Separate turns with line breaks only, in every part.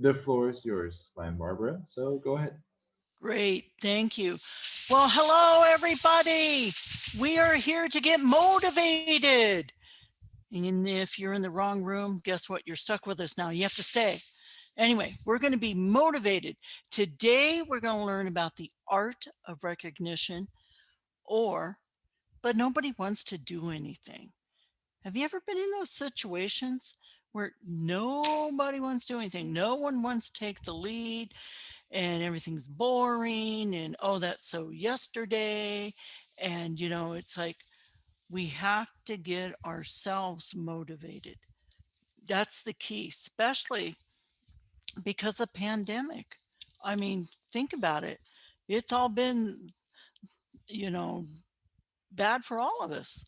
The floor is yours, Lion Barbara. So go ahead.
Great, thank you. Well, hello everybody. We are here to get motivated. And if you're in the wrong room, guess what? You're stuck with us now. You have to stay. Anyway, we're going to be motivated. Today, we're going to learn about the art of recognition, or, but nobody wants to do anything. Have you ever been in those situations where nobody wants to do anything? No one wants to take the lead and everything's boring and, oh, that's so yesterday. And, it's like we have to get ourselves motivated. That's the key, especially because of pandemic. I mean, think about it. It's all been, you know, bad for all of us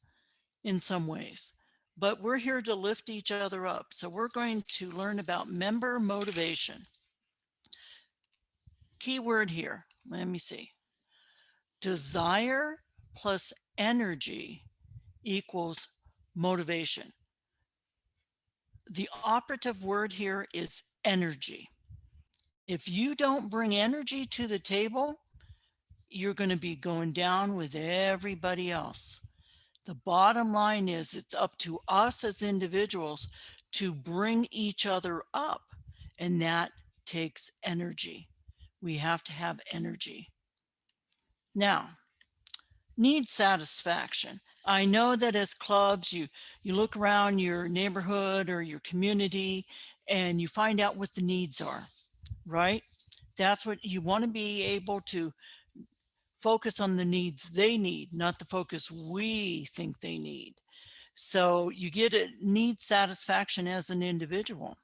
in some ways, but we're here to lift each other up. So we're going to learn about member motivation. Keyword here, let me see. Desire plus energy equals motivation. The operative word here is energy. If you don't bring energy to the table, you're going to be going down with everybody else. The bottom line is it's up to us as individuals to bring each other up, and that takes energy. We have to have energy. Now, need satisfaction. I know that as clubs, you look around your neighborhood or your community and you find out what the needs are, right? That's what you want to be able to focus on, the needs they need, not the focus we think they need. So you get a need satisfaction as an individual.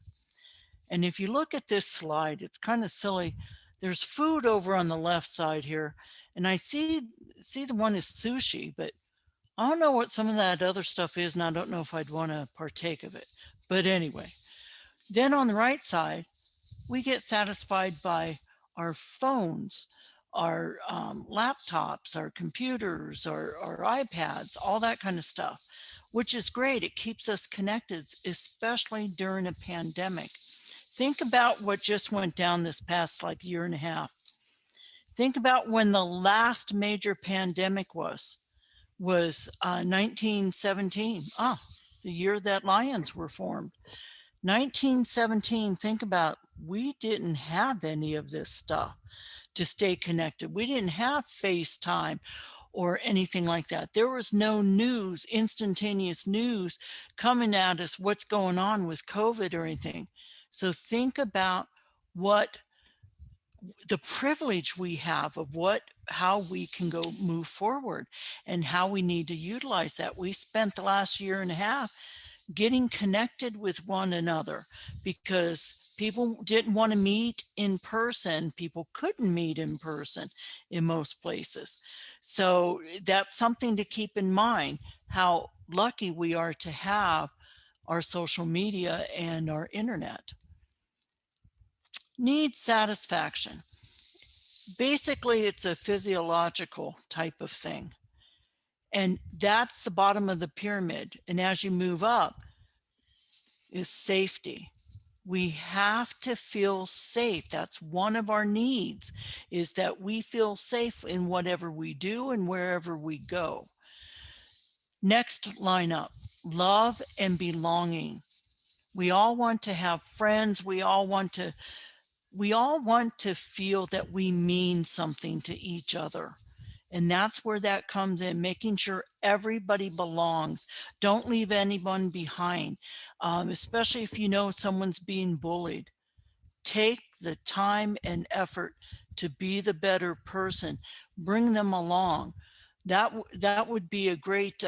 And if you look at this slide, it's kind of silly. There's food over on the left side here, and I see the one is sushi, but I don't know what some of that other stuff is, and I don't know if I'd want to partake of it. But anyway, then on the right side, we get satisfied by our phones, our laptops, our computers, our iPads, all that kind of stuff, which is great. It keeps us connected, especially during a pandemic. Think about what just went down this past year and a half. Think about when the last major pandemic was 1917. The year that lions were formed. 1917, think about, we didn't have any of this stuff to stay connected. We didn't have FaceTime or anything like that. There was no news, instantaneous news coming at us, what's going on with COVID or anything. So think about what the privilege we have of how we can go move forward and how we need to utilize that. We spent the last year and a half getting connected with one another because people didn't want to meet in person. People couldn't meet in person in most places. So that's something to keep in mind, how lucky we are to have our social media and our internet. Need satisfaction. Basically, it's a physiological type of thing. And that's the bottom of the pyramid. And as you move up is safety. We have to feel safe. That's one of our needs, is that we feel safe in whatever we do and wherever we go. Next line up, love and belonging. We all want to have friends. We all want to feel that we mean something to each other. And that's where that comes in, making sure everybody belongs. Don't leave anyone behind, especially if you know someone's being bullied. Take the time and effort to be the better person. Bring them along. That would be a great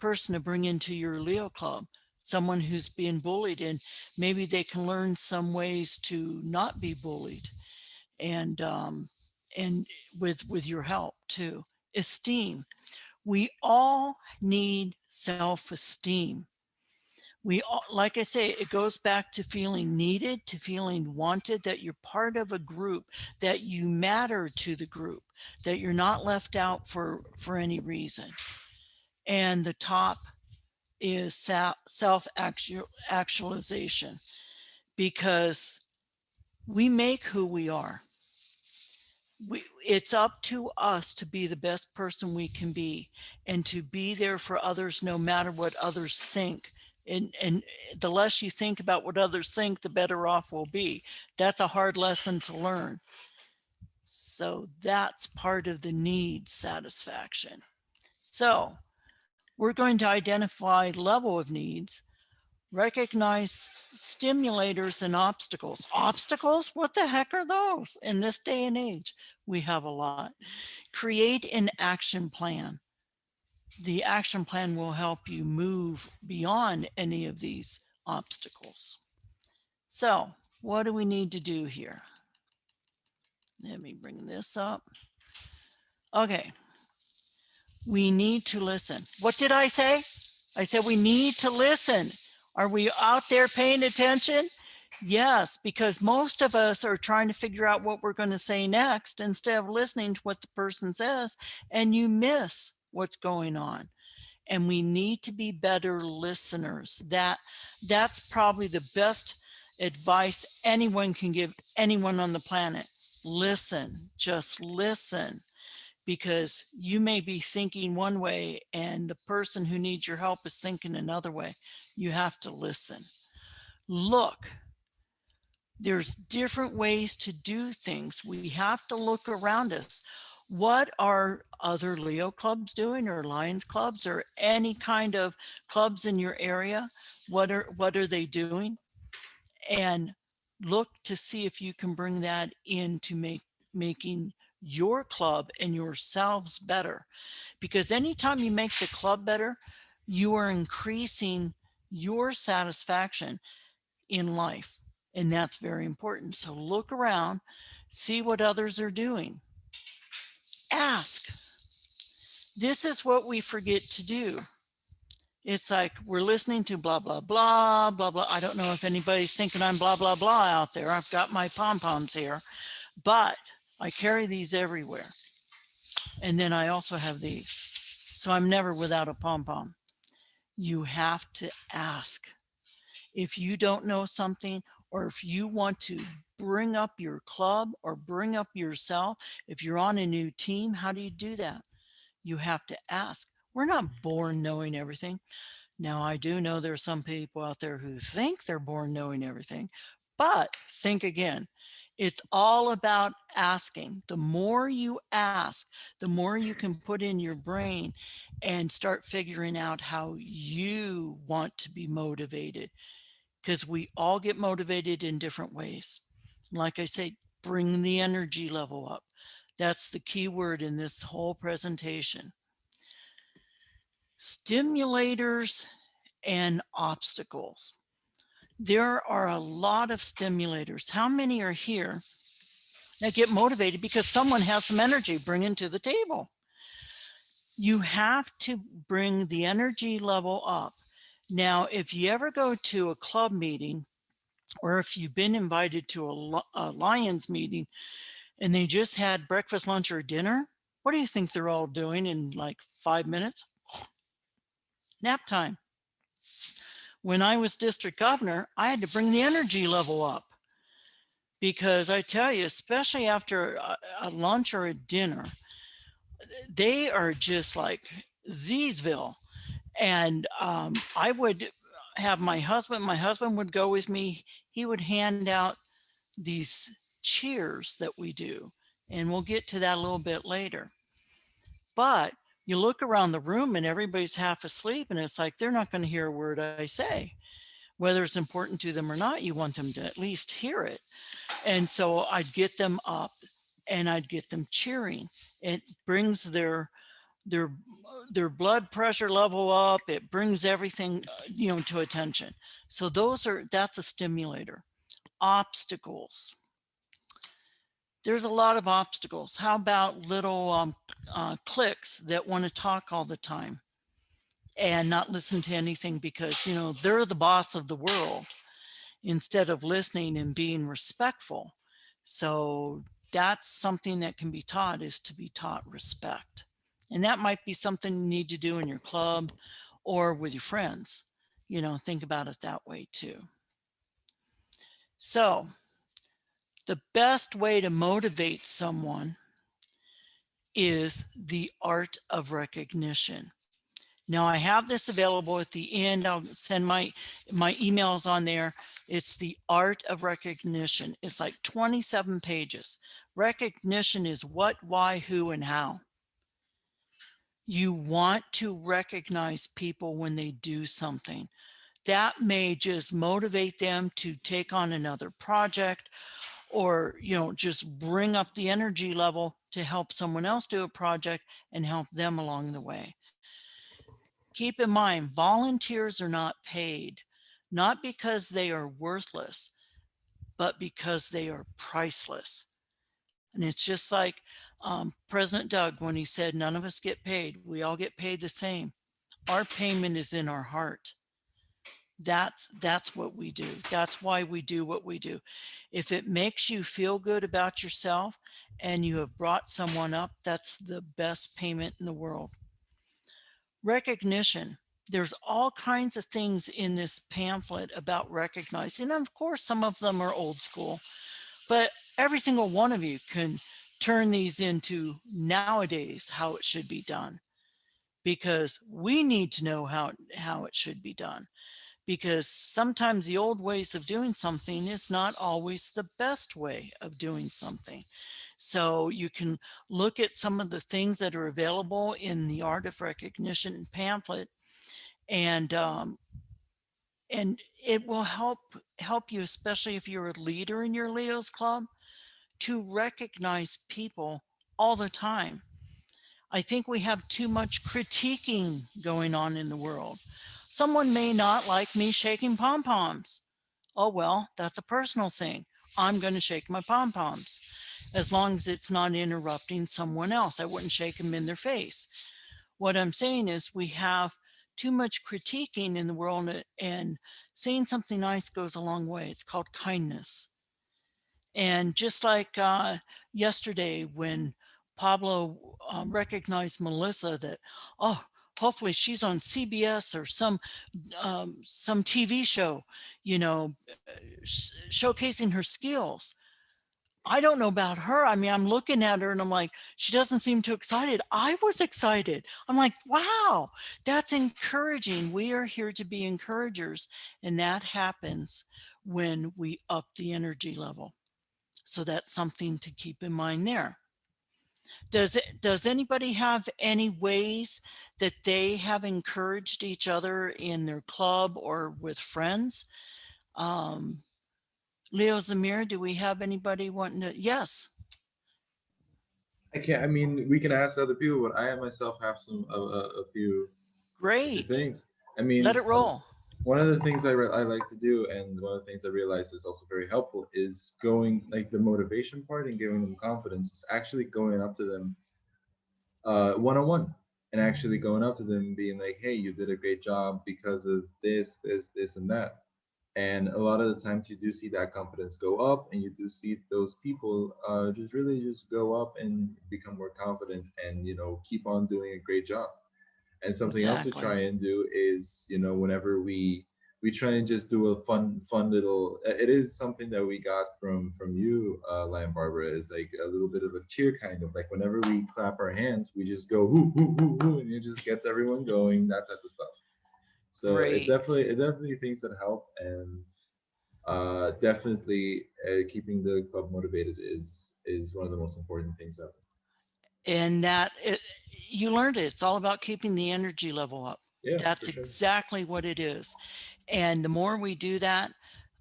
person to bring into your Leo Club. Someone who's being bullied, and maybe they can learn some ways to not be bullied, and with your help too. Esteem. We all need self-esteem. We all, like I say, it goes back to feeling needed, to feeling wanted, that you're part of a group, that you matter to the group, that you're not left out for any reason. And the top is self-actualization, because We make who we are. It's up to us to be the best person we can be and to be there for others no matter what others think. And the less you think about what others think, the better off we'll be. That's a hard lesson to learn. So that's part of the need satisfaction. So we're going to identify level of needs, recognize stimulators and obstacles. Obstacles? What the heck are those? In this day and age, we have a lot. Create an action plan. The action plan will help you move beyond any of these obstacles. So what do we need to do here? Let me bring this up. Okay. We need to listen. What did I say? I said we need to listen. Are we out there paying attention? Yes, because most of us are trying to figure out what we're going to say next instead of listening to what the person says, and you miss what's going on. And we need to be better listeners. That's probably the best advice anyone can give anyone on the planet. Listen, just listen. Because you may be thinking one way and the person who needs your help is thinking another way. You have to listen. Look, there's different ways to do things. We have to look around us. What are other Leo clubs doing, or Lions clubs, or any kind of clubs in your area? What are they doing? And look to see if you can bring that into making your club and yourselves better. Because anytime you make the club better, you are increasing your satisfaction in life. And that's very important. So look around, see what others are doing. Ask. This is what we forget to do. It's like we're listening to blah, blah, blah, blah, blah. I don't know if anybody's thinking I'm blah, blah, blah out there. I've got my pom-poms here, but I carry these everywhere. And then I also have these. So I'm never without a pom-pom. You have to ask. If you don't know something, or if you want to bring up your club or bring up yourself, if you're on a new team, how do you do that? You have to ask. We're not born knowing everything. Now, I do know there are some people out there who think they're born knowing everything, but think again. It's all about asking. The more you ask, the more you can put in your brain and start figuring out how you want to be motivated, because we all get motivated in different ways. Like I say, bring the energy level up. That's the key word in this whole presentation. Stimulators and obstacles. There are a lot of stimulators. How many are here that get motivated because someone has some energy bringing to the table? You have to bring the energy level up. Now, if you ever go to a club meeting, or if you've been invited to a Lions meeting and they just had breakfast, lunch, or dinner, what do you think they're all doing in like 5 minutes? Nap time. When I was district governor, I had to bring the energy level up, because I tell you, especially after a lunch or a dinner, they are just like Zsville. And I would have my husband would go with me. He would hand out these cheers that we do, and we'll get to that a little bit later. But you look around the room and everybody's half asleep, and it's like they're not going to hear a word I say. Whether it's important to them or not, you want them to at least hear it. And so I'd get them up and I'd get them cheering. It brings their blood pressure level up. It brings everything, to attention. So that's a stimulator. Obstacles. There's a lot of obstacles. How about little cliques that want to talk all the time and not listen to anything because, they're the boss of the world, instead of listening and being respectful. So that's something that can be taught, is to be taught respect. And that might be something you need to do in your club or with your friends. Think about it that way too. So The best way to motivate someone is the art of recognition. Now I have this available at the end. I'll send my emails on there. It's the art of recognition. It's like 27 pages. Recognition is what, why, who, and how. You want to recognize people when they do something. That may just motivate them to take on another project, or just bring up the energy level to help someone else do a project and help them along the way. Keep in mind, volunteers are not paid, not because they are worthless, but because they are priceless. And it's just like President Doug, when he said, none of us get paid, we all get paid the same. Our payment is in our heart. That's what we do. That's why we do what we do. If it makes you feel good about yourself and you have brought someone up, that's the best payment in the world. Recognition. There's all kinds of things in this pamphlet about recognizing. And of course, some of them are old school, but every single one of you can turn these into nowadays how it should be done, because we need to know how it should be done, because sometimes the old ways of doing something is not always the best way of doing something. So you can look at some of the things that are available in the Art of Recognition pamphlet, and it will help you, especially if you're a leader in your Leo's Club, to recognize people all the time. I think we have too much critiquing going on in the world. Someone may not like me shaking pom-poms. Oh, well, that's a personal thing. I'm going to shake my pom-poms as long as it's not interrupting someone else. I wouldn't shake them in their face. What I'm saying is we have too much critiquing in the world, and saying something nice goes a long way. It's called kindness. And just like yesterday when Pablo recognized Melissa, that, oh, hopefully she's on CBS or some TV show, showcasing her skills. I don't know about her. I mean, I'm looking at her and I'm like, she doesn't seem too excited. I was excited. I'm like, wow, that's encouraging. We are here to be encouragers. And that happens when we up the energy level. So that's something to keep in mind there. Does anybody have any ways that they have encouraged each other in their club or with friends? Leo Zamir, do we have anybody wanting to? Yes.
I can't. I mean, we can ask other people, but I myself have a few
Great.
things. I
Let
mean,
it roll.
one of the things I like to do, and one of the things I realized is also very helpful, is going like the motivation part and giving them confidence. Is actually going up to them one on one, and actually going up to them and being like, "Hey, you did a great job because of this, and that." And a lot of the times you do see that confidence go up, and you do see those people just really just go up and become more confident, and keep on doing a great job. And something else we
Exactly.
try and do is, whenever we try and just do a fun little, it is something that we got from you, Lion Barbara, is like a little bit of a cheer, kind of like whenever we clap our hands, we just go hoo hoo hoo hoo, and it just gets everyone going, that type of stuff. So
Great.
it definitely things that help. And definitely keeping the club motivated is one of the most important things ever.
And you learned it. It's all about keeping the energy level up.
Yeah,
That's
for sure.
exactly what it is. And the more we do that,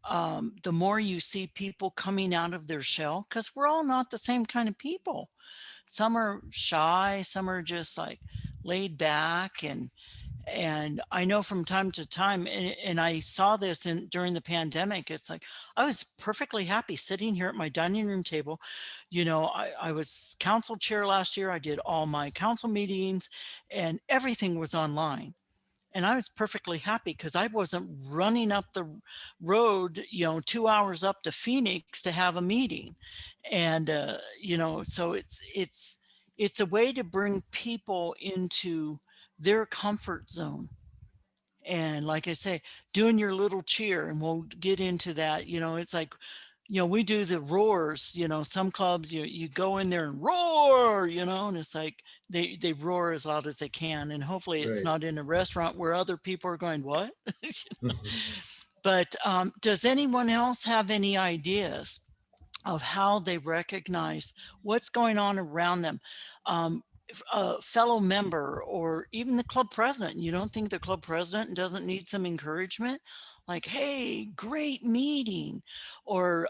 the more you see people coming out of their shell, because we're all not the same kind of people. Some are shy, some are just like laid back, and I know from time to time, and I saw this during the pandemic, it's like I was perfectly happy sitting here at my dining room table. I was council chair last year. I did all my council meetings and everything was online. And I was perfectly happy because I wasn't running up the road, 2 hours up to Phoenix to have a meeting. And, so it's a way to bring people into their comfort zone. And like I say, doing your little cheer, and we'll get into that, it's like we do the roars, some clubs, you go in there and roar, and it's like they roar as loud as they can. And hopefully it's
Right.
not in a restaurant where other people are going, what? But does anyone else have any ideas of how they recognize what's going on around them? A fellow member or even the club president. You don't think the club president doesn't need some encouragement? Like, hey, great meeting, or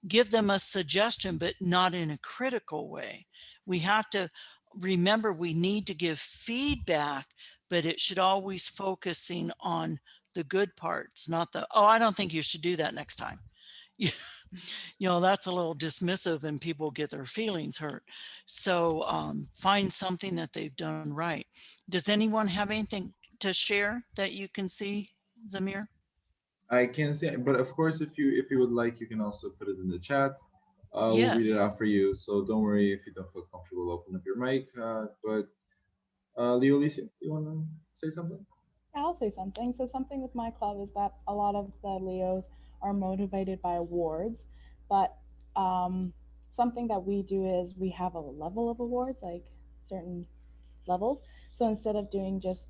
give them a suggestion, but not in a critical way. We have to remember we need to give feedback, but it should always focusing on the good parts, not the, oh, I don't think you should do that next time. That's a little dismissive and people get their feelings hurt. So find something that they've done right. Does anyone have anything to share that you can see, Zamir?
I can't say, but of course, if you would like, you can also put it in the chat. We'll read it
Yes.
out for you. So don't worry if you don't feel comfortable. Open up your mic. But Leo, Alicia, do you want to say something?
I'll say something. So something with my club is that a lot of the Leos are motivated by awards, but um, something that we do is we have a level of awards, like certain levels. So instead of doing just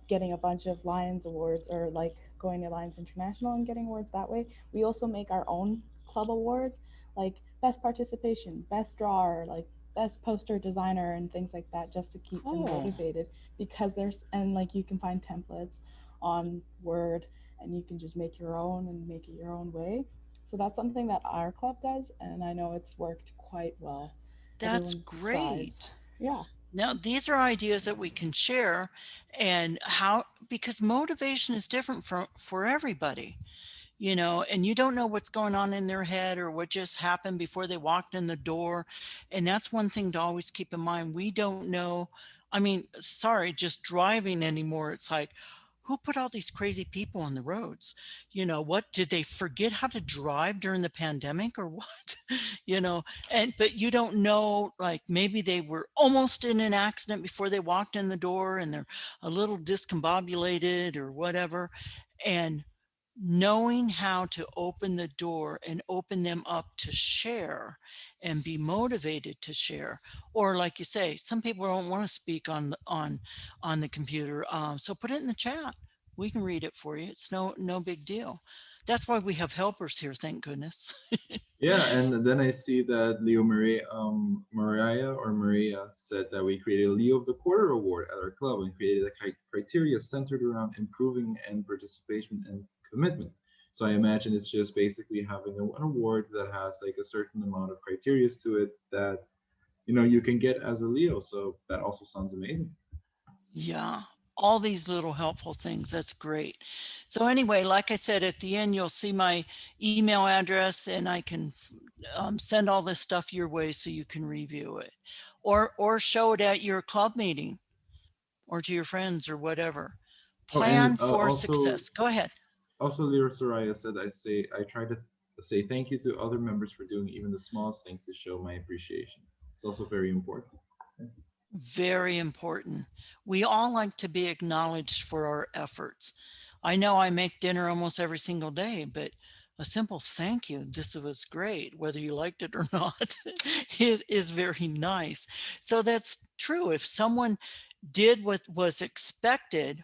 getting a bunch of Lions awards or like going to Lions International and getting awards that way, we also make our own club awards, like best participation, best drawer, like best poster designer and things like that, just to keep them
Cool.
motivated. Because there's, and like you can find templates on Word and you can just make your own and make it your own way. So that's something that our club does, and I know it's worked quite well.
That's
Everyone thrives.
great.
Yeah.
Now, these are ideas that we can share, and how, because motivation is different for everybody. And you don't know what's going on in their head or what just happened before they walked in the door. And that's one thing to always keep in mind. We don't know. I mean, sorry, just driving anymore. It's like, who put all these crazy people on the roads? What did they forget how to drive during the pandemic or what? you know, but you don't know, like maybe they were almost in an accident before they walked in the door and they're a little discombobulated or whatever. And knowing how to open the door and open them up to share and be motivated to share, or like you say, some people don't want to speak on the computer, so put it in the chat. We can read it for you. It's no big deal. That's why we have helpers here, thank goodness.
Yeah, and then I see that Maria said that we created a Leo of the Quarter award at our club and created a criteria centered around improving and participation and commitment. So I imagine it's just basically having an award that has like a certain amount of criteria to it that you can get as a Leo. So that also sounds amazing.
Yeah, all these little helpful things. That's great. So anyway, like I said, at the end, you'll see my email address and I can send all this stuff your way so you can review it, or show it at your club meeting or to your friends or whatever.
Oh, and
Plan for success. Go ahead.
also, Lyra Soraya said, I try to say thank you to other members for doing even the smallest things to show my appreciation. It's also very important.
Very important. We all like to be acknowledged for our efforts. I know I make dinner almost every single day, but a simple thank you, this was great, whether you liked it or not, it is very nice. So that's true. If someone did what was expected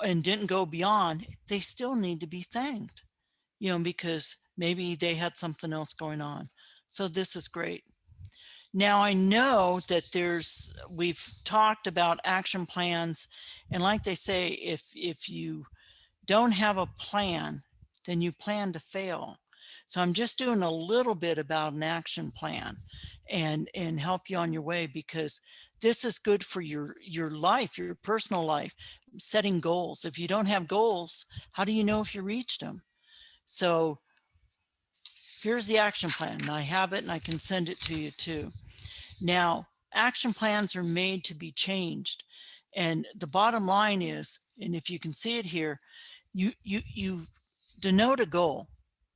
and didn't go beyond, they still need to be thanked, because maybe they had something else going on. So this is great. Now I know that we've talked about action plans, and like they say, if you don't have a plan, then you plan to fail. So I'm just doing a little bit about an action plan and help you on your way, because this is good for your life, your personal life, setting goals. If you don't have goals, how do you know if you reached them? So here's the action plan, and I have it and I can send it to you too. Now, action plans are made to be changed. And the bottom line is, and if you can see it here, you denote a goal.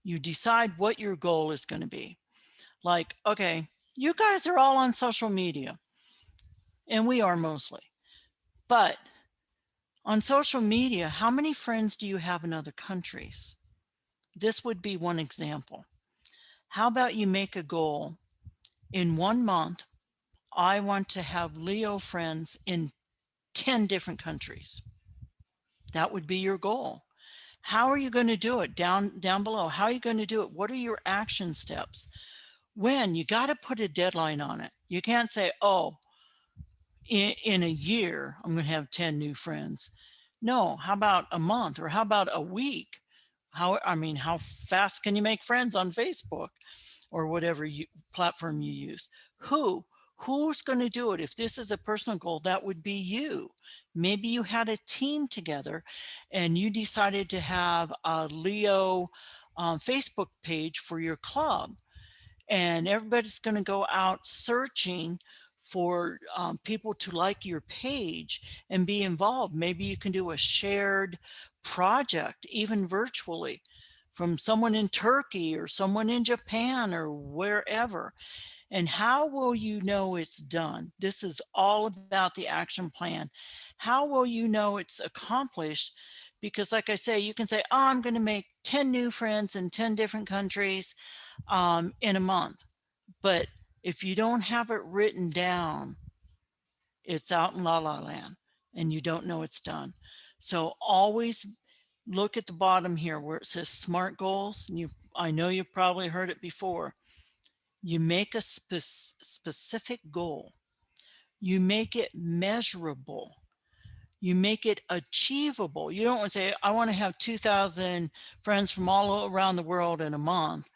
You decide what your goal is going to be. Like, okay, you guys are all on social media, and we are mostly. But on social media, how many friends do you have in other countries? This would be one example. How about you make a goal in 1 month? I want to have Leo friends in 10 different countries. That would be your goal. How are you going to do it? Down below. How are you going to do it? What are your action steps? When? You got to put a deadline on it. You can't say, oh, in a year, I'm going to have 10 new friends. No, how about a month, or how about a week? How fast can you make friends on Facebook or whatever platform you use? Who's going to do it? If this is a personal goal, that would be you. Maybe you had a team together and you decided to have a Leo Facebook page for your club, and everybody's going to go out searching for people to like your page and be involved. Maybe you can do a shared project, even virtually, from someone in Turkey or someone in Japan or wherever. And how will you know it's done? This is all about the action plan. How will you know it's accomplished? Because like I say, you can say, oh, I'm going to make 10 new friends in 10 different countries in a month. But if you don't have it written down, it's out in la la land and you don't know it's done. So always look at the bottom here where it says SMART goals. And I know you've probably heard it before. You make a specific goal. You make it measurable. You make it achievable. You don't want to say, I want to have 2,000 friends from all around the world in a month.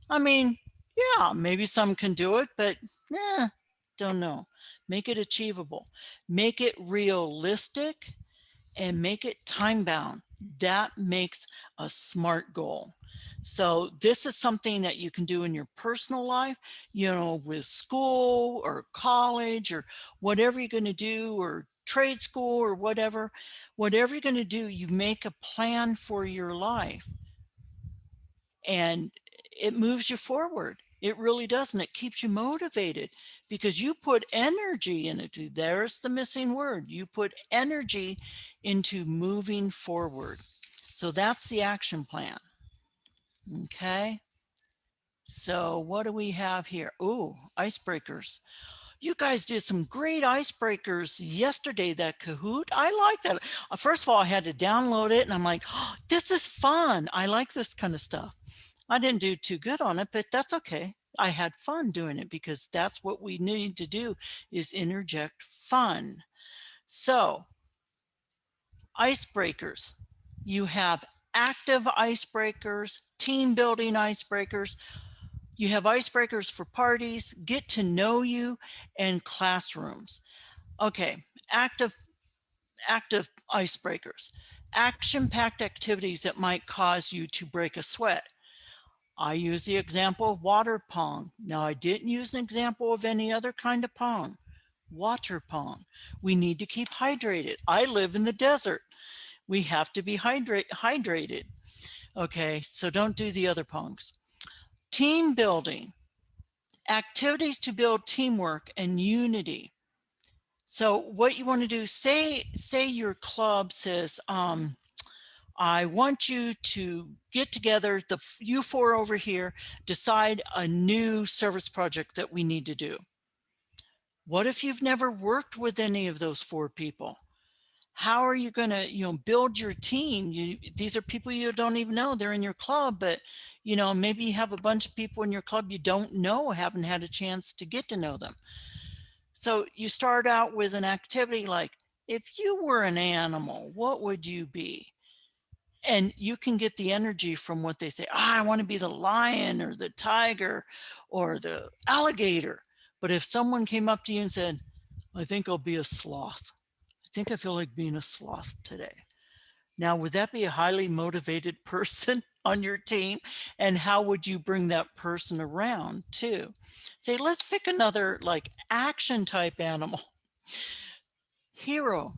I mean, yeah, maybe some can do it, but don't know. Make it achievable. Make it realistic and make it time bound. That makes a SMART goal. So this is something that you can do in your personal life, with school or college or whatever you're going to do, or trade school or whatever you're going to do, you make a plan for your life and it moves you forward. It really does. And it keeps you motivated because you put energy in it. There's the missing word. You put energy into moving forward. So that's the action plan. Okay. So what do we have here? Ooh, icebreakers. You guys did some great icebreakers yesterday, that Kahoot. I like that. First of all, I had to download it and I'm like, oh, this is fun. I like this kind of stuff. I didn't do too good on it, but that's okay. I had fun doing it because that's what we need to do, is interject fun. So icebreakers, you have active icebreakers, team building icebreakers. You have icebreakers for parties, get to know you, and classrooms. Okay, active icebreakers, action-packed activities that might cause you to break a sweat. I use the example of water pong. Now, I didn't use an example of any other kind of pong. Water pong. We need to keep hydrated. I live in the desert. We have to be hydrated. Okay, so don't do the other pongs. Team building. Activities to build teamwork and unity. So what you want to do, say your club says, I want you to get together, you four over here, decide a new service project that we need to do. What if you've never worked with any of those four people? How are you going to, build your team? These are people you don't even know. They're in your club, but, maybe you have a bunch of people in your club you don't know, haven't had a chance to get to know them. So you start out with an activity like, if you were an animal, what would you be? And you can get the energy from what they say. I want to be the lion or the tiger or the alligator. But if someone came up to you and said, I think I'll be a sloth. I think I feel like being a sloth today. Now, would that be a highly motivated person on your team? And how would you bring that person around too? Say, let's pick another like action type animal. Hero.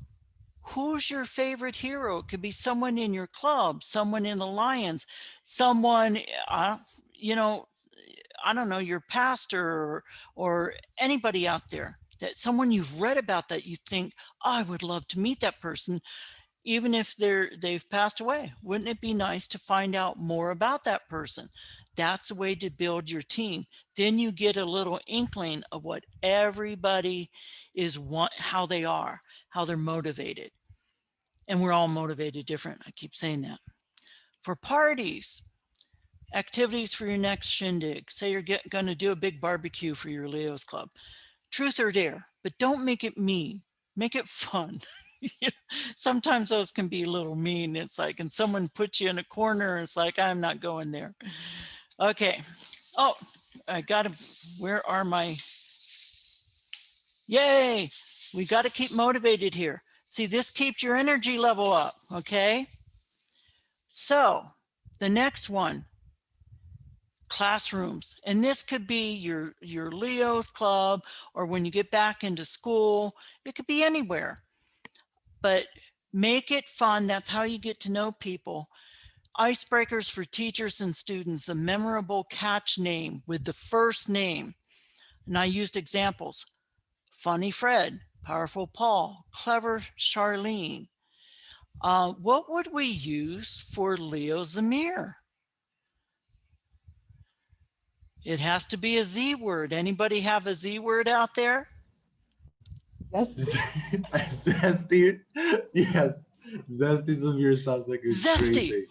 Who's your favorite hero? It could be someone in your club, someone in the Lions, someone, I don't know, your pastor or anybody out there, that someone you've read about that you think, oh, I would love to meet that person, even if they've passed away. Wouldn't it be nice to find out more about that person? That's a way to build your team. Then you get a little inkling of what everybody is, how they are, how they're motivated. And we're all motivated different. I keep saying that. For parties, activities for your next shindig. Say you're going to do a big barbecue for your Leo's Club. Truth or dare, but don't make it mean. Make it fun. Sometimes those can be a little mean. It's like, and someone puts you in a corner, and it's like, I'm not going there. Okay. Oh, I got to, where are my, yay. We got to keep motivated here. See, this keeps your energy level up, okay? So the next one, classrooms. And this could be your Leo's Club, or when you get back into school, it could be anywhere. But make it fun. That's how you get to know people. Icebreakers for teachers and students, a memorable catch name with the first name. And I used examples: Funny Fred, Powerful Paul, Clever Charlene. What would we use for Leo Zamir? It has to be a Z word. Anybody have a Z word out there?
Zesty. Yes. Zesty Zamir sounds like a
Zesty.
great thing.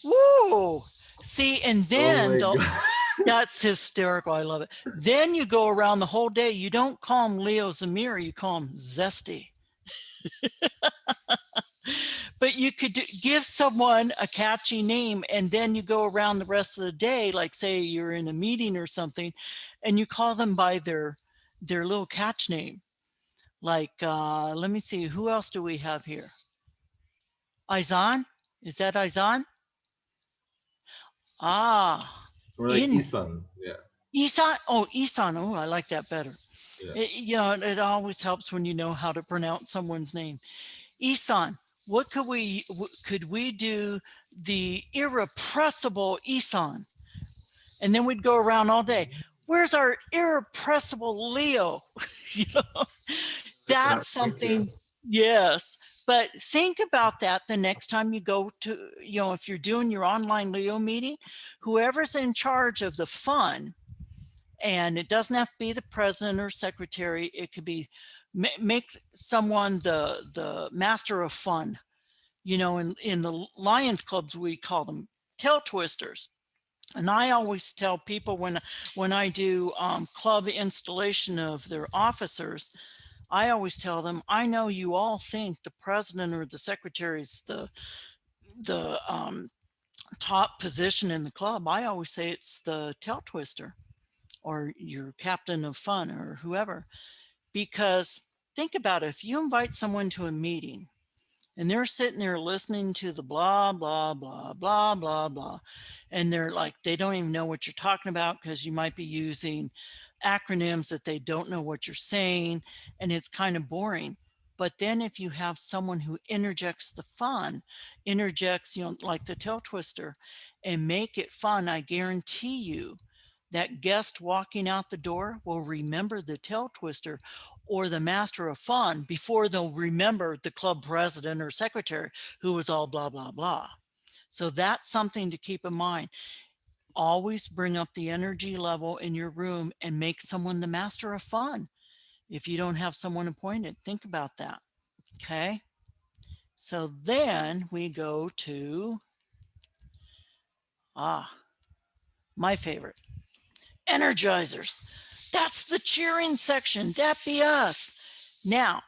Woo! See, and then
Oh my God.
that's hysterical. I love it. Then you go around the whole day. You don't call him Leo Zamir. You call him Zesty. But you could give someone a catchy name, and then you go around the rest of the day, like say you're in a meeting or something, and you call them by their little catch name. Like, let me see, who else do we have here? Izan? Is that Izan? Ah.
Or like Isan. Yeah.
Isan. Oh, Isan. Oh, I like that better.
Yeah.
It always helps when you know how to pronounce someone's name. Isan. What could we do? The irrepressible Isan. And then we'd go around all day. Where's our irrepressible Leo? That's something. Yes. But think about that the next time you go to, if you're doing your online Leo meeting, whoever's in charge of the fun, and it doesn't have to be the president or secretary, it could be, make someone the master of fun. In the Lions clubs, we call them tail twisters. And I always tell people when I do club installation of their officers, I always tell them, I know you all think the president or the secretary is the top position in the club. I always say it's the tail twister or your captain of fun or whoever. Because think about it, if you invite someone to a meeting and they're sitting there listening to the blah, blah, blah, blah, blah, blah, and they're like, they don't even know what you're talking about because you might be using acronyms that they don't know what you're saying, and it's kind of boring. But then if you have someone who interjects the fun, interjects, like the tail twister, and make it fun, I guarantee you that guest walking out the door will remember the tail twister or the master of fun before they'll remember the club president or secretary who was all blah, blah, blah. So that's something to keep in mind. Always bring up the energy level in your room and make someone the master of fun. If you don't have someone appointed, think about that. Okay. So then we go to, my favorite, energizers. That's the cheering section. That be us. Now,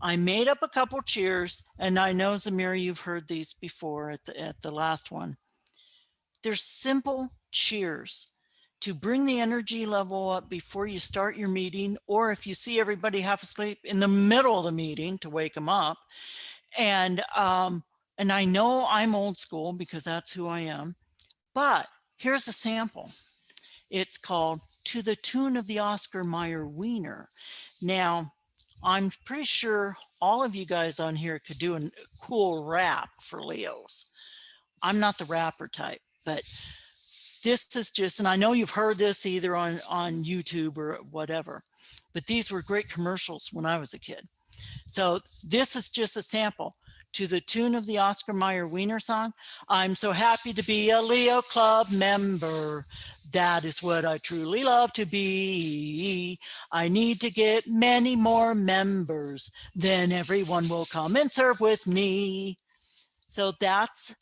I made up a couple cheers, and I know, Zamir, you've heard these before at the last one. They're simple cheers to bring the energy level up before you start your meeting, or if you see everybody half asleep, in the middle of the meeting to wake them up. And I know I'm old school because that's who I am, but here's a sample. It's called To the Tune of the Oscar Mayer Wiener. Now, I'm pretty sure all of you guys on here could do a cool rap for Leos. I'm not the rapper type, but this is just, and I know you've heard this either on YouTube or whatever, but these were great commercials when I was a kid. So this is just a sample. to the tune of the Oscar Mayer Wiener song. I'm so happy to be a Leo Club member. That is what I truly love to be. I need to get many more members. Then everyone will come and serve with me. So that's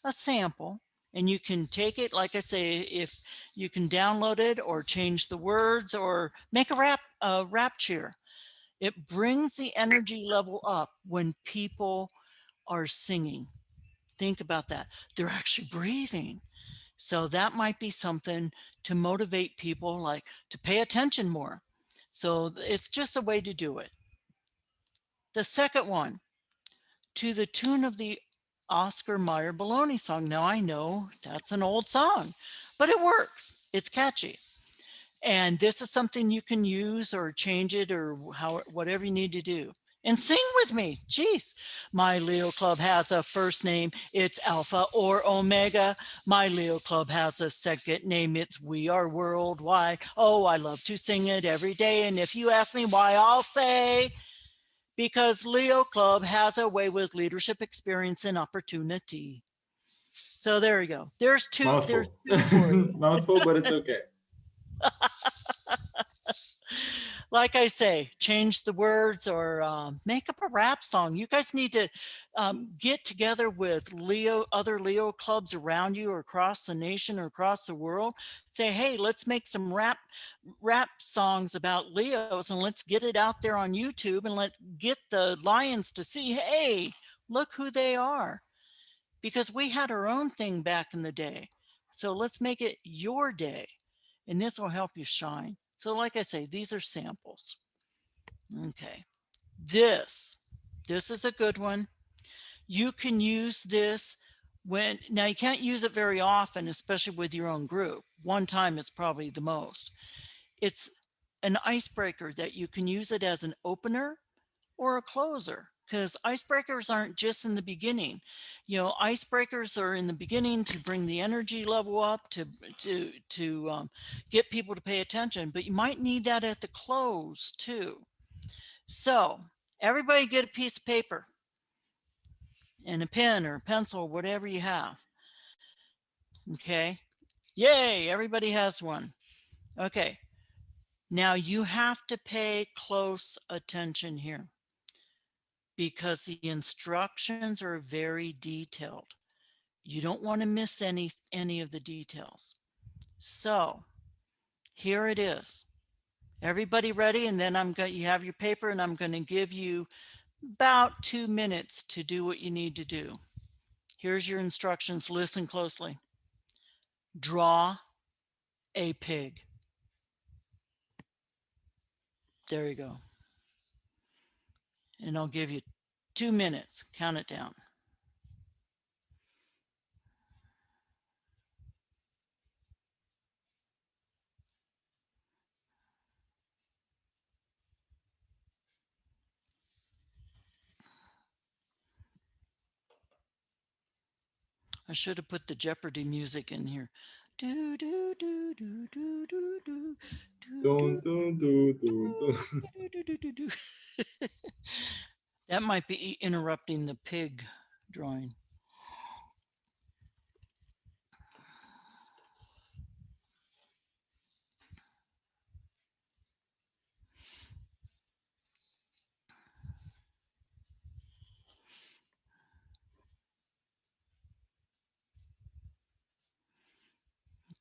a sample. And you can take it, like I say, if you can download it or change the words or make a rap cheer. It brings the energy level up when people are singing. Think about that. They're actually breathing. So that might be something to motivate people, like to pay attention more. So it's just a way to do it. The second one, to the tune of the Oscar Mayer Baloney song. Now I know that's an old song, but it works. It's catchy. And this is something you can use or change it or whatever you need to do. And sing with me. Jeez. My Leo Club has a first name. It's Alpha or Omega. My Leo Club has a second name. It's We Are Worldwide. Oh, I love to sing it every day. And if you ask me why, I'll say, because Leo Club has a way with leadership, experience, and opportunity. So there you go. There's two.
Mouthful.
There's two for you.
Mouthful, but it's okay.
Like I say, change the words or make up a rap song. You guys need to get together with other Leo clubs around you or across the nation or across the world. Say, hey, let's make some rap songs about Leos and let's get it out there on YouTube and get the Lions to see, hey, look who they are. Because we had our own thing back in the day. So let's make it your day. And this will help you shine. So like I say, these are samples. Okay, this is a good one. You can use this now you can't use it very often, especially with your own group. One time is probably the most. It's an icebreaker that you can use it as an opener or a closer, because icebreakers aren't just in the beginning. You know, icebreakers are in the beginning to bring the energy level up, to get people to pay attention, but you might need that at the close too. So everybody get a piece of paper and a pen or a pencil, whatever you have. Okay, yay, everybody has one. Okay, now you have to pay close attention here, because the instructions are very detailed. You don't want to miss any of the details. So here it is. Everybody ready? And then you have your paper and I'm going to give you about 2 minutes to do what you need to do. Here's your instructions. Listen closely. Draw a pig. There you go. And I'll give you 2 minutes. Count it down. I should have put the Jeopardy music in here. Do do do do do do do do do. That might be interrupting the pig drawing.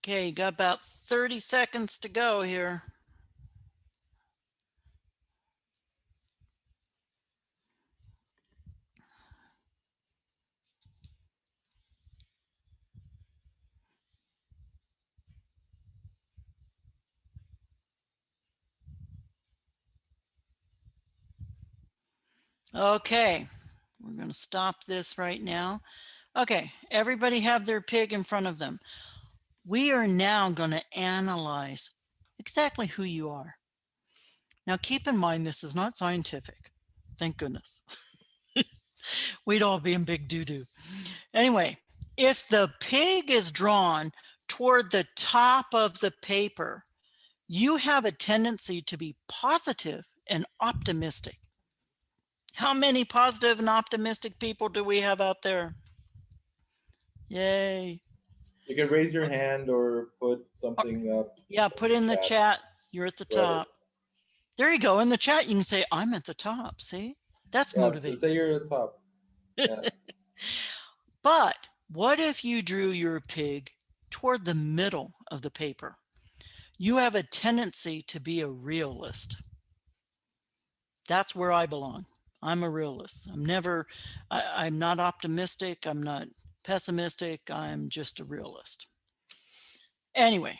Okay, got about 30 seconds to go here. Okay, we're going to stop this right now. Okay, everybody have their pig in front of them. We are now going to analyze exactly who you are. Now, keep in mind, this is not scientific. Thank goodness. We'd all be in big doo-doo. Anyway, if the pig is drawn toward the top of the paper, you have a tendency to be positive and optimistic. How many positive and optimistic people do we have out there? Yay.
You can raise your hand or put something up
Yeah,
in
put
the
in the
chat.
chat. You're at the
Right.
top. There you go. In the chat, you can say, I'm at the top. See? That's
Yeah, so
motivating.
say you're at the top. Yeah.
But what if you drew your pig toward the middle of the paper? You have a tendency to be a realist. That's where I belong. I'm a realist. I'm not optimistic. I'm not pessimistic. I'm just a realist. Anyway,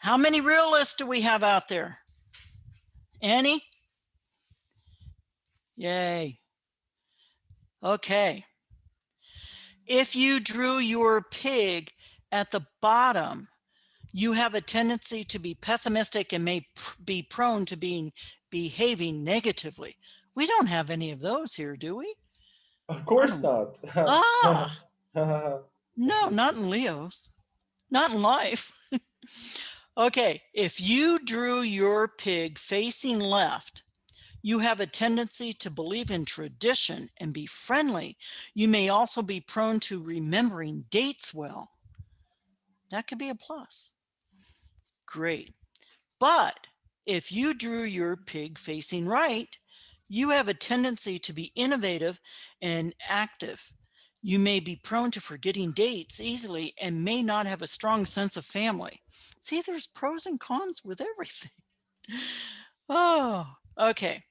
how many realists do we have out there? Annie? Yay. Okay. If you drew your pig at the bottom, you have a tendency to be pessimistic and may be prone to behaving negatively. We don't have any of those here, do we?
Of course not.
Ah, no, not in Leo's, not in life. Okay, if you drew your pig facing left, you have a tendency to believe in tradition and be friendly. You may also be prone to remembering dates well. That could be a plus. Great. But if you drew your pig facing right, you have a tendency to be innovative and active. You may be prone to forgetting dates easily and may not have a strong sense of family. See, there's pros and cons with everything. Oh, okay.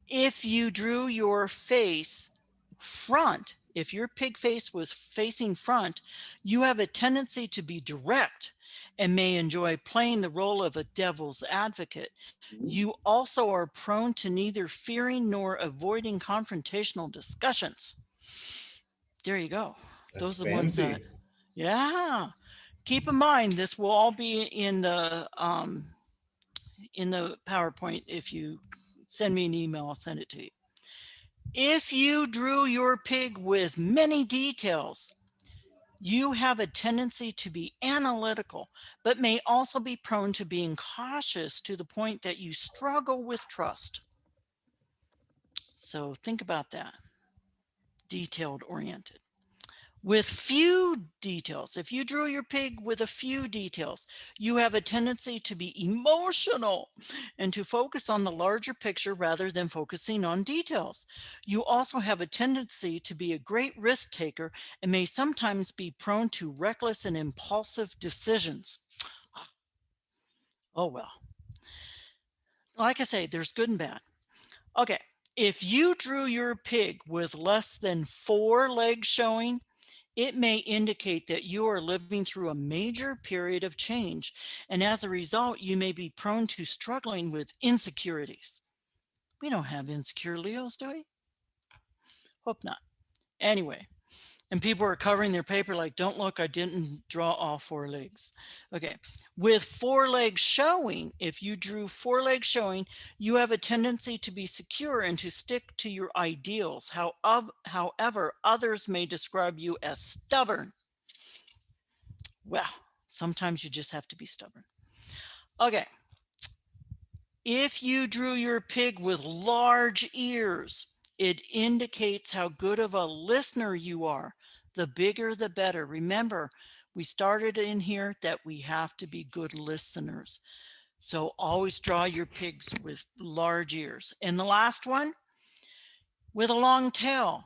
If you drew your face front, if your pig face was facing front, you have a tendency to be direct and may enjoy playing the role of a devil's advocate. You also are prone to neither fearing nor avoiding confrontational discussions. There you go.
That's
Those are the ones that,
fancy.
yeah. Keep in mind, this will all be in the PowerPoint. If you send me an email, I'll send it to you. If you drew your pig with many details, you have a tendency to be analytical, but may also be prone to being cautious to the point that you struggle with trust. So think about that. Detailed oriented. With few details, if you drew your pig with a few details, you have a tendency to be emotional and to focus on the larger picture rather than focusing on details. You also have a tendency to be a great risk taker and may sometimes be prone to reckless and impulsive decisions. Oh, well. Like I say, there's good and bad. Okay, if you drew your pig with less than 4 legs showing, it may indicate that you are living through a major period of change, and as a result, you may be prone to struggling with insecurities. We don't have insecure Leos, do we? Hope not. Anyway, and people are covering their paper like, don't look, I didn't draw all 4 legs. Okay, with 4 legs showing, if you drew 4 legs showing, you have a tendency to be secure and to stick to your ideals. However, others may describe you as stubborn. Well, sometimes you just have to be stubborn. Okay. If you drew your pig with large ears, it indicates how good of a listener you are. The bigger, the better. Remember, we started in here that we have to be good listeners. So always draw your pigs with large ears. And the last one, with a long tail.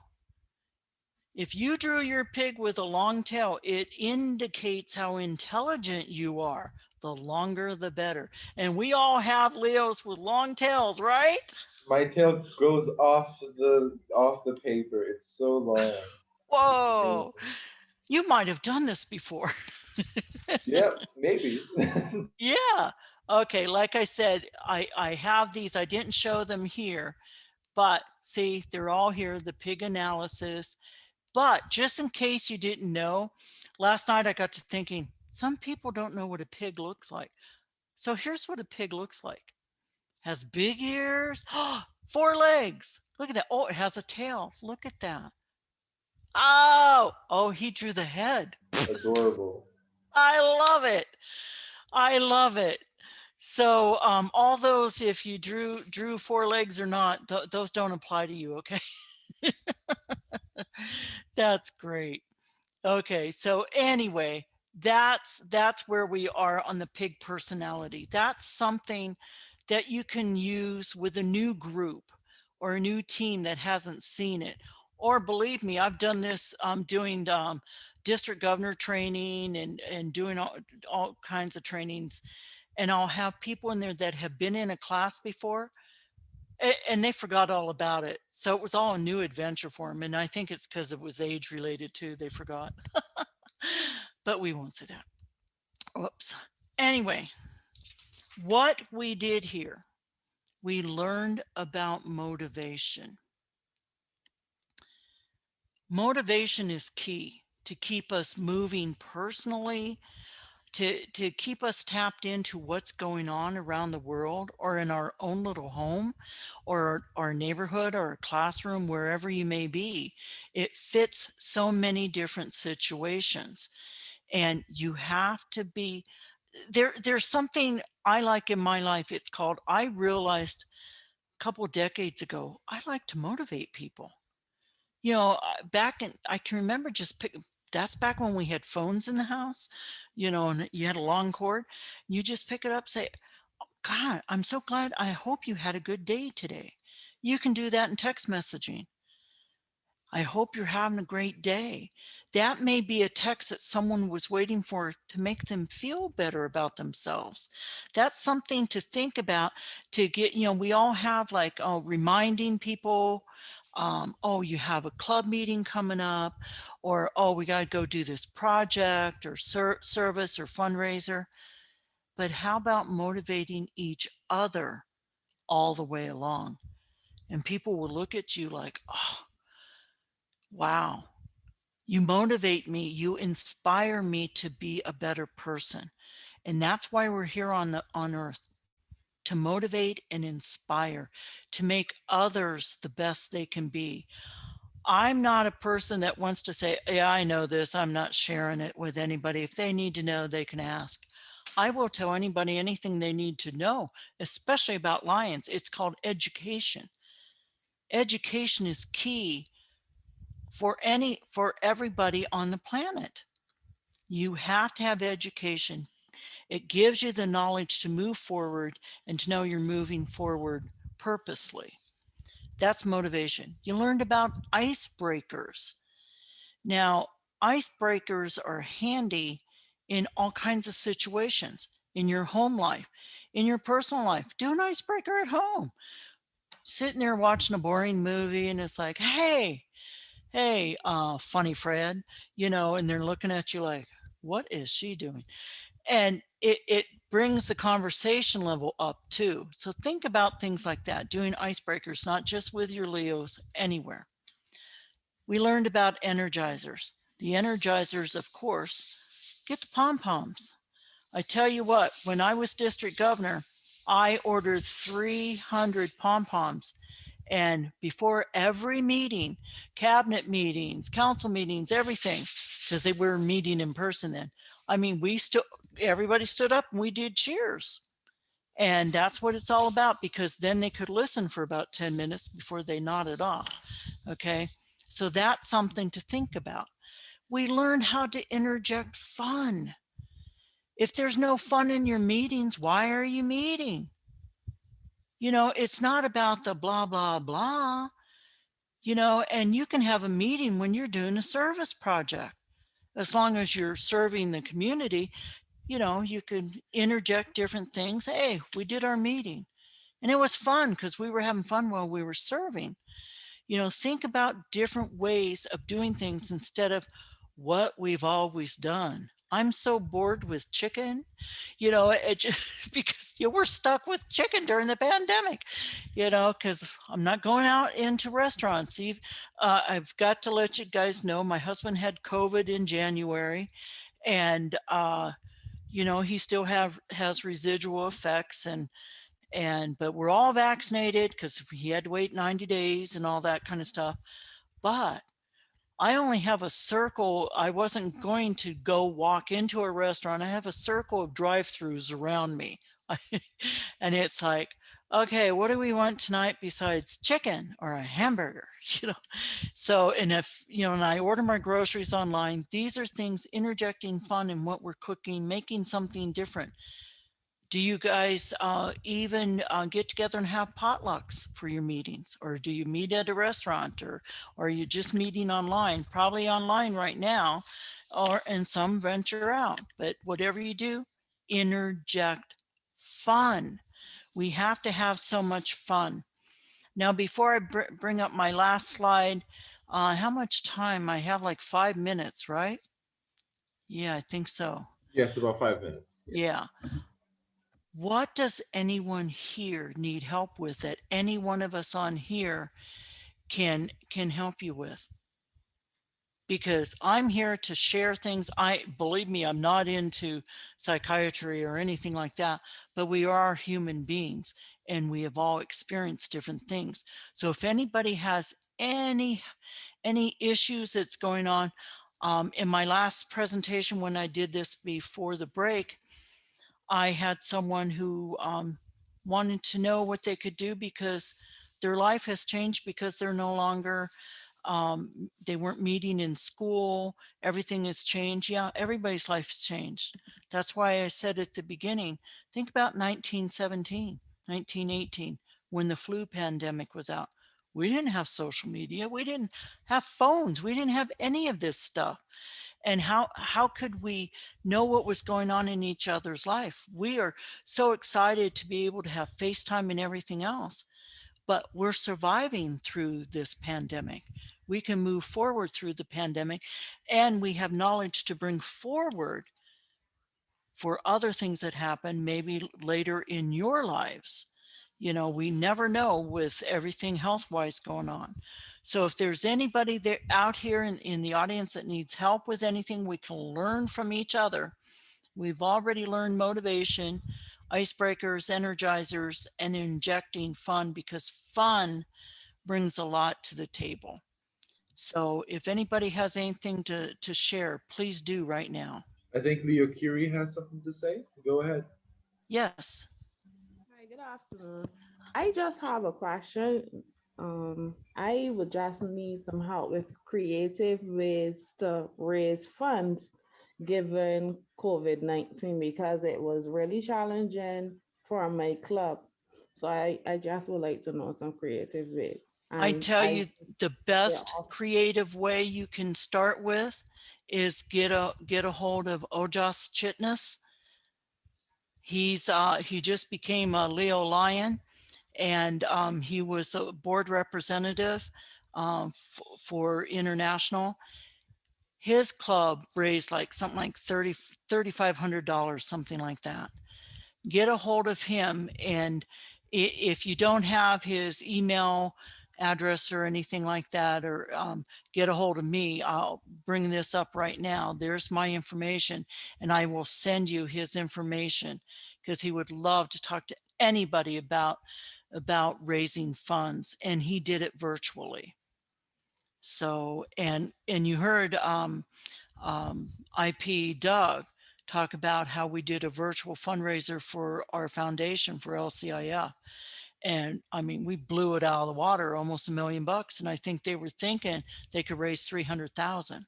If you drew your pig with a long tail, it indicates how intelligent you are. The longer, the better. And we all have Leos with long tails, right?
My tail goes off the paper. It's so long. It's
Whoa,
amazing.
you might have done this before.
Yeah, maybe.
Yeah. Okay, like I said, I have these. I didn't show them here, but see, they're all here, the pig analysis. But just in case you didn't know, last night I got to thinking, some people don't know what a pig looks like. So here's what a pig looks like. Has big ears, 4 legs. Look at that. Oh, it has a tail. Look at that. Oh, he drew the head.
Adorable.
I love it. I love it. So all those, if you drew 4 legs or not, those don't apply to you, okay? That's great. Okay, so anyway, that's where we are on the pig personality. That's something that you can use with a new group or a new team that hasn't seen it. Or believe me, I've done this doing district governor training and doing all kinds of trainings. And I'll have people in there that have been in a class before and they forgot all about it. So it was all a new adventure for them. And I think it's because it was age related too. They forgot. But we won't say that. Whoops. Anyway, what we did here, we learned about motivation. Motivation is key to keep us moving personally, to keep us tapped into what's going on around the world or in our own little home or our neighborhood or a classroom, wherever you may be. It fits so many different situations. And you have to be there's something I like in my life. It's called, I realized a couple of decades ago, I like to motivate people. You know, I can remember that's back when we had phones in the house, you know, and you had a long cord. You just pick it up, say, "Oh, God, I'm so glad. I hope you had a good day today." You can do that in text messaging. I hope you're having a great day. That may be a text that someone was waiting for to make them feel better about themselves. That's something to think about, to get, you know, we all have like, oh, reminding people, oh, you have a club meeting coming up, or, oh, we got to go do this project or service or fundraiser. But how about motivating each other all the way along? And people will look at you like, oh, wow, you motivate me, you inspire me to be a better person. And that's why we're here on earth, to motivate and inspire, to make others the best they can be. I'm not a person that wants to say, yeah, I know this, I'm not sharing it with anybody. If they need to know, they can ask. I will tell anybody anything they need to know, especially about lions. It's called education. Education is key for everybody on the planet. You have to have education. It gives you the knowledge to move forward and to know you're moving forward purposely. That's motivation. You learned about icebreakers. Now, icebreakers are handy in all kinds of situations, in your home life, in your personal life. Do an icebreaker at home. Sitting there watching a boring movie and it's like, hey, funny Fred, you know, and they're looking at you like, what is she doing? And it brings the conversation level up too. So think about things like that, doing icebreakers, not just with your Leos, anywhere. We learned about energizers. The energizers, of course, get the pom-poms. I tell you what, when I was district governor, I ordered 300 pom-poms. And before every meeting, cabinet meetings, council meetings, everything, because they were meeting in person then. I mean, everybody stood up and we did cheers. And that's what it's all about, because then they could listen for about 10 minutes before they nodded off. Okay. So that's something to think about. We learned how to interject fun. If there's no fun in your meetings, why are you meeting? You know, it's not about the blah, blah, blah, you know, and you can have a meeting when you're doing a service project. As long as you're serving the community, you know, you can interject different things. Hey, we did our meeting and it was fun because we were having fun while we were serving. You know, think about different ways of doing things instead of what we've always done. I'm so bored with chicken, you know, it just, because you know, we're stuck with chicken during the pandemic, you know, because I'm not going out into restaurants. I've got to let you guys know my husband had COVID in January, and you know, he still has residual effects, but we're all vaccinated because he had to wait 90 days and all that kind of stuff. But I only have a circle. I wasn't going to go walk into a restaurant. I have a circle of drive-throughs around me And it's like, okay, what do we want tonight besides chicken or a hamburger? You know, so, and if, you know, and I order my groceries online, these are things interjecting fun in what we're cooking, making something different. Do you guys even get together and have potlucks for your meetings? Or do you meet at a restaurant, or are you just meeting online? Probably online right now, or and some venture out. But whatever you do, interject fun. We have to have so much fun. Now, before I bring up my last slide, how much time? I have like 5 minutes, right? Yeah, I think so.
Yes, about 5 minutes. Yes.
Yeah. What does anyone here need help with that any one of us on here can help you with? Because I'm here to share things. Believe me, I'm not into psychiatry or anything like that, but we are human beings and we have all experienced different things. So if anybody has any issues that's going on, in my last presentation, when I did this before the break, I had someone who wanted to know what they could do because their life has changed, because they're no longer, they weren't meeting in school. Everything has changed. Yeah, everybody's life's changed. That's why I said at the beginning, think about 1917, 1918, when the flu pandemic was out. We didn't have social media. We didn't have phones. We didn't have any of this stuff. And how could we know what was going on in each other's life? We are so excited to be able to have FaceTime and everything else, but we're surviving through this pandemic. We can move forward through the pandemic, and we have knowledge to bring forward for other things that happen maybe later in your lives. You know, we never know with everything health-wise going on. So if there's anybody there out here in the audience that needs help with anything, we can learn from each other. We've already learned motivation, icebreakers, energizers, and injecting fun, because fun brings a lot to the table. So if anybody has anything to share, please do right now.
I think Leo Curie has something to say. Go ahead.
Yes.
Hi, good afternoon. I just have a question. I would just need some help with creative ways to raise funds given COVID-19 because it was really challenging for my club. So I just would like to know some creative ways.
I
And
tell
I
you, the
yeah,
best creative way you can start with is get a hold of Ojas Chitness. He just became a Leo Lion, and he was a board representative for international. His club raised like something like $3,500, something like that. Get a hold of him, and if you don't have his email address or anything like that, or get a hold of me, I'll bring this up right now. There's my information, and I will send you his information, because he would love to talk to anybody about raising funds, and he did it virtually. So, and you heard IP Doug talk about how we did a virtual fundraiser for our foundation for LCIF. And I mean, we blew it out of the water, almost $1 million. And I think they were thinking they could raise 300,000.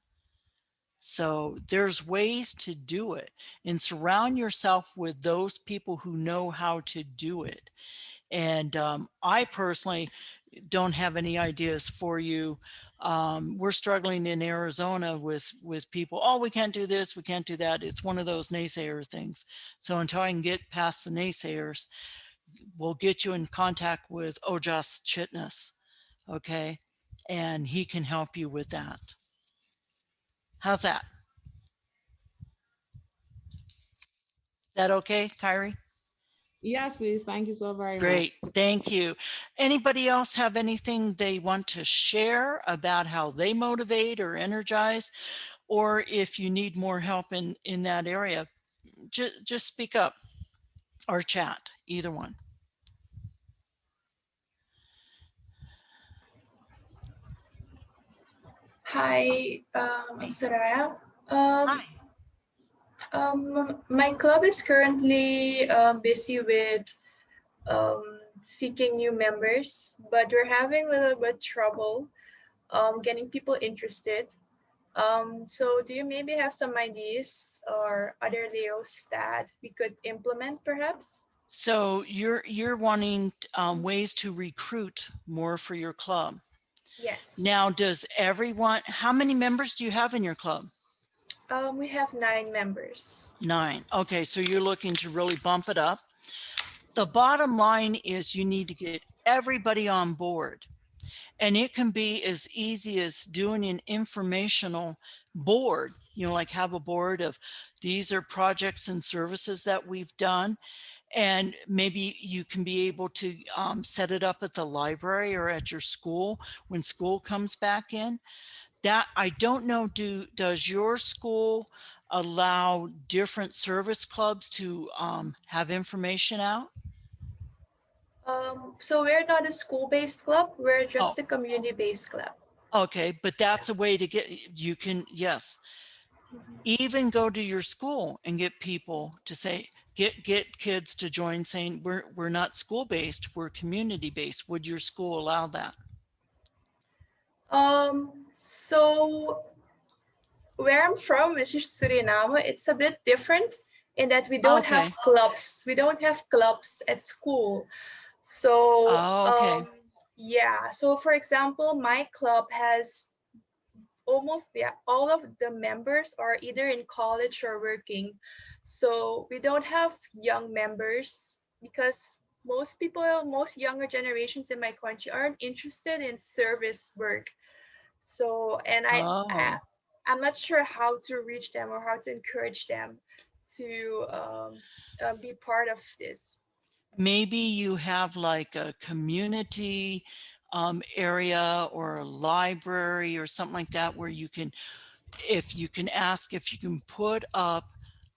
So there's ways to do it, and surround yourself with those people who know how to do it. And I personally don't have any ideas for you. We're struggling in Arizona with people. Oh, we can't do this, we can't do that. It's one of those naysayer things. So until I can get past the naysayers, we'll get you in contact with Ojas Chitness, okay? And he can help you with that. How's that? Is that okay, Kyrie?
yes, please. Thank you so very much.
Great, thank you. Anybody else have anything they want to share about how they motivate or energize? Or if you need more help in that area, just speak up or chat, either one.
Hi, I'm Soraya.
Hi.
My club is currently busy with seeking new members, but we're having a little bit trouble getting people interested. So do you maybe have some ideas or other Leos that we could implement perhaps?
So you're wanting ways to recruit more for your club.
Yes.
Now, does everyone, how many members do you have in your club?
We have 9 members.
9. Okay, so you're looking to really bump it up. The bottom line is you need to get everybody on board. And it can be as easy as doing an informational board, like have a board of these are projects and services that we've done. And maybe you can be able to set it up at the library or at your school when school comes back in. That I don't know, does your school allow different service clubs to have information out?
So we're not a school-based club, we're
Oh,
just a community-based club.
okay, but that's a way to get, you can, yes, even go to your school and get people to say, get kids to join saying, we're not school-based, we're community-based. Would your school allow that?
So where I'm from, which is Suriname, it's a bit different in that we don't have
Okay.
clubs. We don't have clubs at school. So
Okay.
yeah. So for example, my club has almost all of the members are either in college or working. So we don't have young members because most people, most younger generations in my country aren't interested in service work. So, and
Oh,
I'm not sure how to reach them or how to encourage them to be part of this.
maybe you have like a community area or a library or something like that where you can, if you can ask if you can put up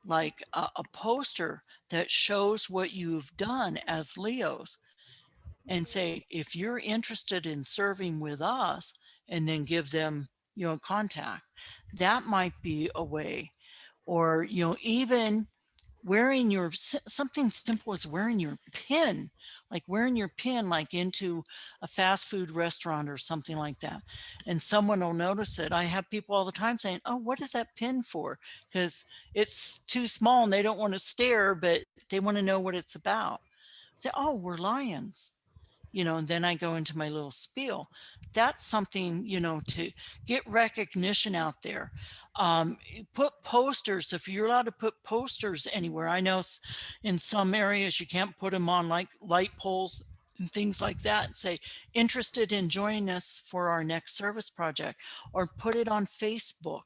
like a poster that shows what you've done as Leos and say, if you're interested in serving with us, and then give them, contact. That might be a way. Or, even wearing your, something simple as wearing your pin, like wearing your pin, like into a fast food restaurant or something like that. And someone will notice it. I have people all the time saying, oh, what is that pin for? Because it's too small and they don't want to stare, but they want to know what it's about. Say, oh, we're lions. And then I go into my little spiel. That's something, to get recognition out there. Put posters, if you're allowed to put posters anywhere. I know in some areas you can't put them on like light poles and things like that, and say, interested in joining us for our next service project, or put it on Facebook.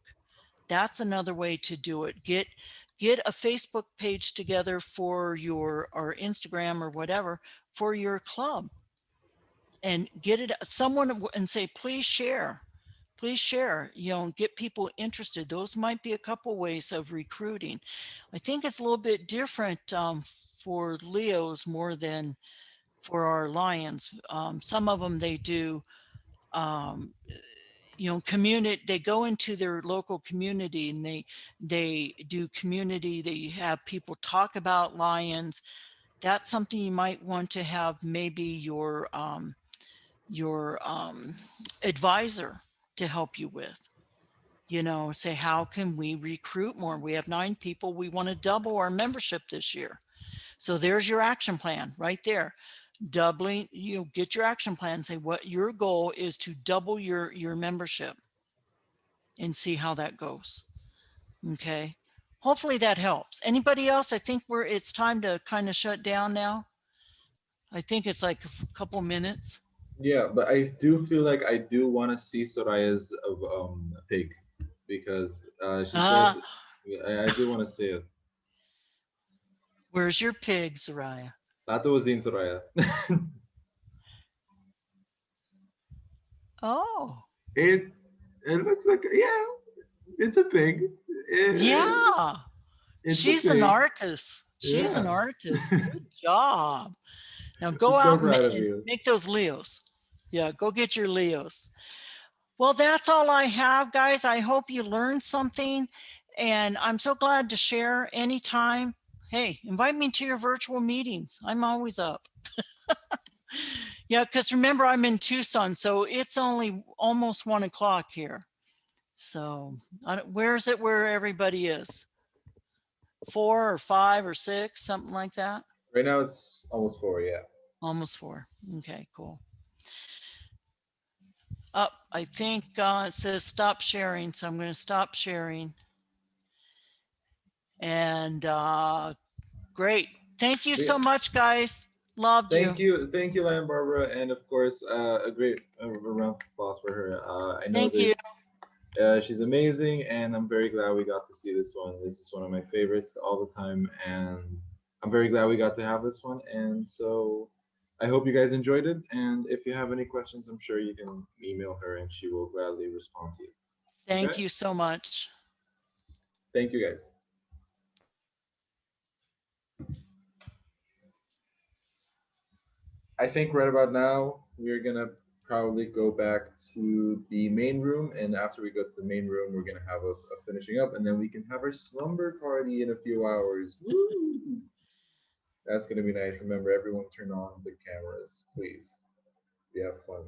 That's another way to do it. Get a Facebook page together for your, or Instagram or whatever, for your club, and get it someone and say, please share, get people interested. Those might be a couple ways of recruiting. I think it's a little bit different for Leos more than for our lions. Some of them, they do community, they go into their local community and they do community, they have people talk about lions. That's something you might want to have maybe your advisor to help you with. Say, how can we recruit more? We have 9 people. We want to double our membership this year. So there's your action plan right there. Doubling, get your action plan, say what your goal is to double your membership and see how that goes. Okay. Hopefully that helps. Anybody else? I think it's time to kind of shut down now. I think it's like a couple minutes.
Yeah, but I do feel like I do want to see Soraya's pig, because she said I do want to see it.
Where's your pig, Soraya?
Lato was in Soraya.
Oh,
it looks like, yeah, it's a pig.
yeah.
It's a
She's an
pig.
artist. She's an
Yeah.
artist. Good job. Now go
So
out
proud of
and
you.
make those Leos. Yeah, go get your Leos. Well, that's all I have, guys. I hope you learned something. And I'm so glad to share anytime. Hey, invite me to your virtual meetings. I'm always up. Yeah, because remember, I'm in Tucson, so it's only almost 1 o'clock here. So where is it where everybody is? 4 or 5 or 6, something like that?
Right now it's almost 4, yeah.
Almost 4. Okay, cool. I think it says stop sharing, so I'm going to stop sharing. And great. Thank you so much, guys. Loved
Thank
you.
you. Thank you, Lion Barbara. And of course, a great round of applause for her. I know
Thank you.
this. She's amazing, and I'm very glad we got to see this one. This is one of my favorites all the time, and I'm very glad we got to have this one. And so I hope you guys enjoyed it. And if you have any questions, I'm sure you can email her, and she will gladly respond to you.
Thank you so much.
Thank you, guys. I think right about now we're gonna probably go back to the main room, and after we go to the main room, we're gonna have a finishing up, and then we can have our slumber party in a few hours. Woo! That's gonna be nice. Remember, everyone turn on the cameras, please. We have fun.